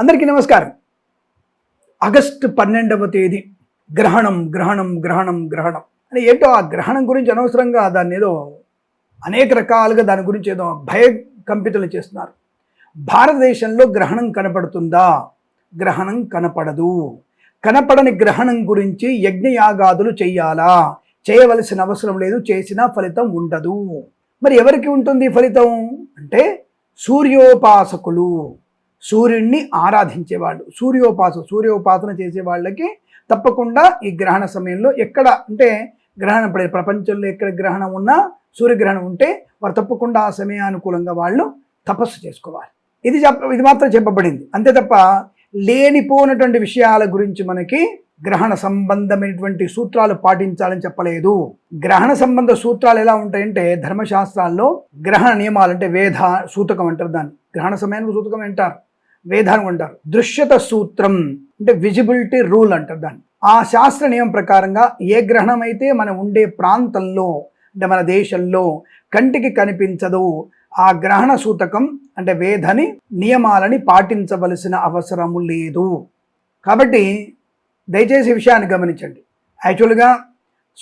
అందరికీ నమస్కారం. ఆగస్టు 12వ తేదీ గ్రహణం గ్రహణం గ్రహణం గ్రహణం అని ఏంటో ఆ గ్రహణం గురించి అనవసరంగా దాన్ని ఏదో అనేక రకాలుగా దాని గురించి ఏదో భయకంపితులు చేస్తున్నారు. భారతదేశంలో గ్రహణం కనపడుతుందా? గ్రహణం కనపడదు. కనపడని గ్రహణం గురించి యజ్ఞయాగాదులు చెయ్యాలా? చేయవలసిన అవసరం లేదు, చేసినా ఫలితం ఉండదు. మరి ఎవరికి ఉంటుంది ఫలితం అంటే సూర్యోపాసకులు, సూర్యుడిని ఆరాధించేవాళ్ళు, సూర్యోపాసన చేసే వాళ్ళకి తప్పకుండా ఈ గ్రహణ సమయంలో ఎక్కడ అంటే గ్రహణం పడే ప్రపంచంలో ఎక్కడ గ్రహణం ఉన్నా, సూర్యగ్రహణం ఉంటే వారు తప్పకుండా ఆ సమయానుకూలంగా వాళ్ళు తపస్సు చేసుకోవాలి. ఇది మాత్రం చెప్పబడింది అంతే తప్ప లేనిపోనటువంటి విషయాల గురించి మనకి గ్రహణ సంబంధమైనటువంటి సూత్రాలు పాటించాలని చెప్పలేదు. గ్రహణ సంబంధ సూత్రాలు ఎలా ఉంటాయంటే ధర్మశాస్త్రాల్లో గ్రహణ నియమాలు అంటే వేద సూతకం అంటారు, దాన్ని గ్రహణ సమయానికి సూతకం అంటారు, వేదాన్ని అంటారు. దృశ్యత సూత్రం అంటే విజిబిలిటీ రూల్ అంటారు దాన్ని. ఆ శాస్త్ర నియమం ప్రకారంగా ఏ గ్రహణం అయితే మనం ఉండే ప్రాంతంలో అంటే మన దేశంలో కంటికి కనిపించదు, ఆ గ్రహణ సూతకం అంటే వేదని నియమాలని పాటించవలసిన అవసరము లేదు. కాబట్టి దయచేసి ఈ విషయాన్ని గమనించండి. యాక్చువల్గా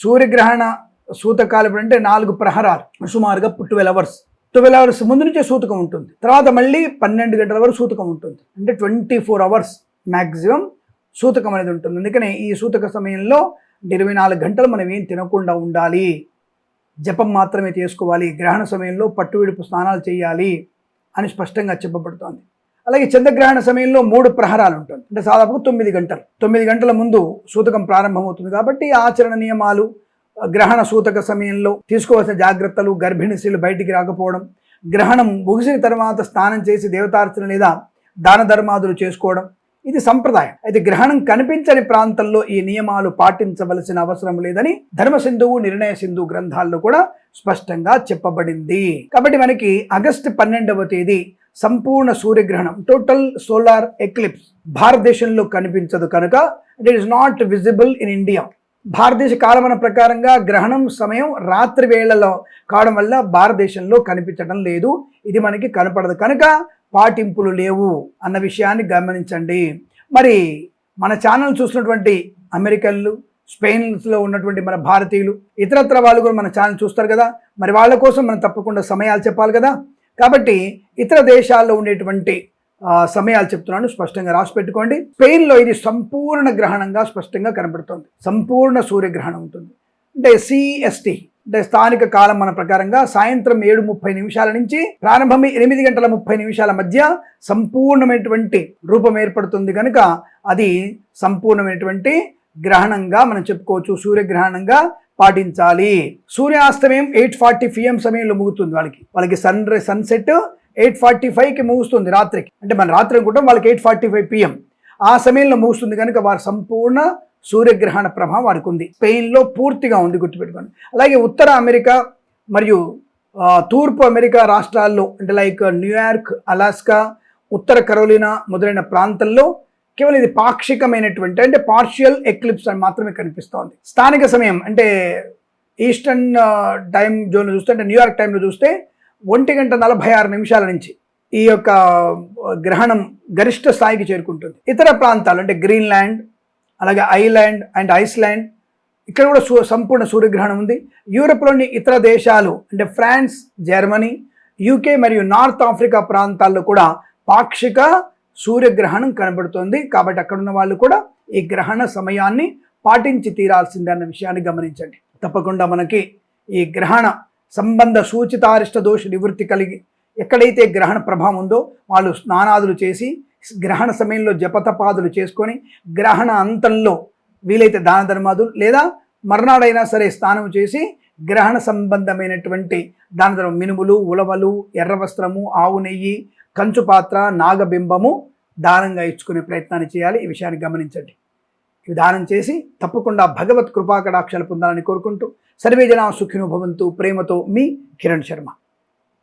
సూర్యగ్రహణ సూతకాలు అంటే 4 ప్రహరాలు, సుమారుగా 12 అవర్స్ ముందు నుంచే సూతకం ఉంటుంది. తర్వాత మళ్ళీ 12 గంటల వరకు సూతకం ఉంటుంది. అంటే 24 అవర్స్ మ్యాక్సిమం సూతకం అనేది ఉంటుంది. అందుకనే ఈ సూతక సమయంలో 24 గంటలు మనం ఏం తినకుండా ఉండాలి, జపం మాత్రమే చేసుకోవాలి, గ్రహణ సమయంలో పట్టువిడుపు స్నానాలు చేయాలి అని స్పష్టంగా చెప్పబడుతోంది. అలాగే చంద్రగ్రహణ సమయంలో 3 ప్రహరాలు ఉంటుంది. అంటే దాదాపు 9 గంటల ముందు సూతకం ప్రారంభమవుతుంది. కాబట్టి ఆచరణ నియమాలు, గ్రహణ సూతక సమయంలో తీసుకోవాల్సిన జాగ్రత్తలు, గర్భిణీ స్త్రీలు బయటికి రాకపోవడం, గ్రహణం ముగిసిన తర్వాత స్నానం చేసి దేవతార్చన లేదా దాన ధర్మాదులు చేసుకోవడం, ఇది సంప్రదాయం. అయితే గ్రహణం కనిపించని ప్రాంతంలో ఈ నియమాలు పాటించవలసిన అవసరం లేదని ధర్మసింధువు, నిర్ణయ సింధు గ్రంథాల్లో కూడా స్పష్టంగా చెప్పబడింది. కాబట్టి మనకి ఆగస్టు 12వ తేదీ సంపూర్ణ సూర్యగ్రహణం, టోటల్ సోలార్ ఎక్లిప్స్ భారతదేశంలో కనిపించదు కనుక it is not visible in India. భారతదేశ కాలమాన ప్రకారంగా గ్రహణం సమయం రాత్రి వేళలో కావడం వల్ల భారతదేశంలో కనిపించడం లేదు, ఇది మనకి కనపడదు కనుక పాటింపులు లేవు అన్న విషయాన్ని గమనించండి. మరి మన ఛానల్ చూస్తున్నటువంటి అమెరికన్లు, స్పెయిన్లో ఉన్నటువంటి మన భారతీయులు, ఇతరత్ర వాళ్ళు కూడా మన ఛానల్ చూస్తారు కదా, మరి వాళ్ళ కోసం మనం తప్పకుండా సమయాలు చెప్పాలి కదా. కాబట్టి ఇతర దేశాల్లో ఉండేటువంటి సమయాలు చెప్తున్నాను, స్పష్టంగా రాసి పెట్టుకోండి. స్పెయిన్లో ఇది సంపూర్ణ గ్రహణంగా స్పష్టంగా కనబడుతుంది, సంపూర్ణ సూర్యగ్రహణం ఉంటుంది. అంటే CST అంటే స్థానిక కాలం మన ప్రకారంగా సాయంత్రం 7:30 నుంచి ప్రారంభమై 8:30 మధ్య సంపూర్ణమైనటువంటి రూపం ఏర్పడుతుంది కనుక అది సంపూర్ణమైనటువంటి గ్రహణంగా మనం చెప్పుకోవచ్చు, సూర్యగ్రహణంగా పాటించాలి. సూర్యాస్తమయం 8:40 PM సమయంలో ముగుతుంది. వాళ్ళకి సన్సెట్ 8:45కి ముగుస్తుంది రాత్రికి. అంటే మన రాత్రి అనుకుంటాం, వాళ్ళకి 8:45 PM ఆ సమయంలో ముగుస్తుంది కనుక వారి సంపూర్ణ సూర్యగ్రహణ ప్రభావం వారికి ఉంది. స్పెయిన్లో పూర్తిగా ఉంది, గుర్తుపెట్టుకోండి. అలాగే ఉత్తర అమెరికా మరియు తూర్పు అమెరికా రాష్ట్రాల్లో అంటే లైక్ న్యూయార్క్, అలాస్కా, ఉత్తర కరోలినా మొదలైన ప్రాంతంలో కేవలం ఇది పాక్షికమైనటువంటి అంటే పార్షియల్ ఎక్లిప్స్ అని మాత్రమే కనిపిస్తోంది. స్థానిక సమయం అంటే ఈస్టర్న్ టైం జోన్లో చూస్తే అంటే న్యూయార్క్ టైంలో చూస్తే 1:46 నుంచి ఈ యొక్క గ్రహణం గరిష్ట స్థాయికి చేరుకుంటుంది. ఇతర ప్రాంతాలు అంటే గ్రీన్లాండ్, అలాగే ఐలాండ్ అండ్ ఐస్లాండ్ ఇక్కడ కూడా సంపూర్ణ సూర్యగ్రహణం ఉంది. యూరోప్లోని ఇతర దేశాలు అంటే ఫ్రాన్స్, జర్మనీ, UK మరియు నార్త్ ఆఫ్రికా ప్రాంతాల్లో కూడా పాక్షిక సూర్యగ్రహణం కనబడుతోంది. కాబట్టి అక్కడ ఉన్న వాళ్ళు కూడా ఈ గ్రహణ సమయాన్ని పాటించి తీరాల్సిందే అన్న విషయాన్ని గమనించండి. తప్పకుండా మనకి ఈ గ్రహణ సంబంధ సూచితారిష్ట దోష నివృత్తి కలిగి ఎక్కడైతే గ్రహణ ప్రభావం ఉందో వాళ్ళు స్నానాదులు చేసి గ్రహణ సమయంలో జపతపాదులు చేసుకొని గ్రహణ అంతంలో వీలైతే దాన ధర్మాదులు లేదా మర్నాడైనా సరే స్నానం చేసి గ్రహణ సంబంధమైనటువంటి దాన ధర్మం మినుములు, ఉలవలు, ఎర్ర వస్త్రము, ఆవు నెయ్యి, కంచు పాత్ర, నాగబింబము దానంగా ఇచ్చుకునే ప్రయత్నాన్ని చేయాలి. ఈ విషయాన్ని గమనించండి. ఇవి దానం చేసి తప్పకుండా భగవత్ కృపాకటాక్షాలు పొందాలని కోరుకుంటూ సర్వే జనా సుఖినో భవంతు. ప్రేమతో మీ కిరణ్ శర్మ.